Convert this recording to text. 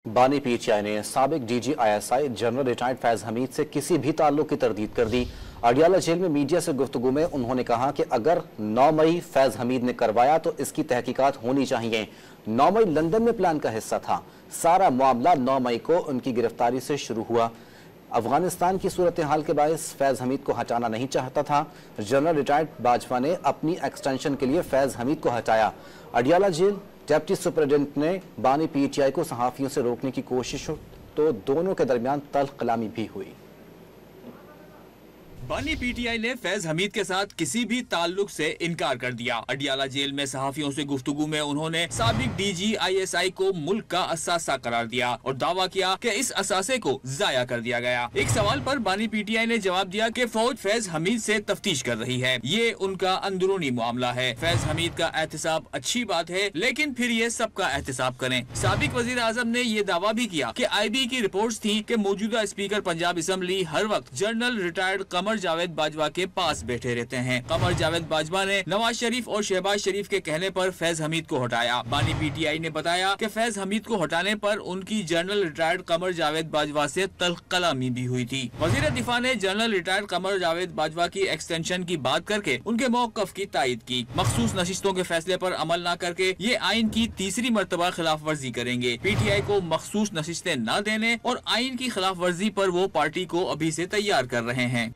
बानी पीटीआई ने साबिक DG ISI general retired Faiz Hamid से किसी भी ताल्लुक की तरदीद कर दी। अडियाला जेल में मीडिया से गुफ्तगू में उन्होंने कहा कि अगर 9 मई फैज हमीद ने करवाया तो इसकी तहकीकात होनी चाहिए। 9 मई लंदन में प्लान का हिस्सा था। सारा मामला 9 मई को उनकी गिरफ्तारी से शुरू हुआ। अफगानिस्तान की सूरत हाल के बायस फैज हमीद को हटाना नहीं चाहता था। जनरल रिटायर्ड बाजवा ने अपनी एक्सटेंशन के लिए फैज हमीद को हटाया। अडियाला जेल डिप्टी सुपरिटेंडेंट ने बानी पीटीआई को सहाफियों से रोकने की कोशिश तो दोनों के दरमियान तल्ख कलामी भी हुई। बानी पीटीआई ने फैज हमीद के साथ किसी भी ताल्लुक से इनकार कर दिया। अडियाला जेल में सहाफियों से गुफ्तगू में उन्होंने साबिक डीजी आईएसआई को मुल्क का असासा करार दिया और दावा किया कि इस असासे को जाया कर दिया गया। एक सवाल पर बानी पीटीआई ने जवाब दिया कि फौज फैज हमीद से तफ्तीश कर रही है, ये उनका अंदरूनी मामला है। फैज हमीद का एहतसाब अच्छी बात है, लेकिन फिर ये सबका एहतसाब करें। साबिक वजीर आजम ने ये दावा भी किया कि IB की रिपोर्ट्स थी कि मौजूदा स्पीकर पंजाब असम्बली हर वक्त जनरल रिटायर्ड कमर जावेद बाजवा के पास बैठे रहते हैं। कमर जावेद बाजवा ने नवाज शरीफ और शहबाज शरीफ के कहने पर फैज हमीद को हटाया। बानी पीटीआई ने बताया कि फैज हमीद को हटाने पर उनकी जनरल रिटायर्ड कमर जावेद बाजवा से तल्ख कलामी भी हुई थी। वजीर दिफा ने जनरल रिटायर्ड कमर जावेद बाजवा की एक्सटेंशन की बात करके उनके मौकफ की तायद की। मखसूस नशिस्तों के फैसले पर अमल न करके ये आइन की तीसरी मर्तबा खिलाफ वर्जी करेंगे। पीटीआई को मखसूस नशिस्तें न देने और आइन की खिलाफ वर्जी पर वो पार्टी को अभी से तैयार कर रहे हैं।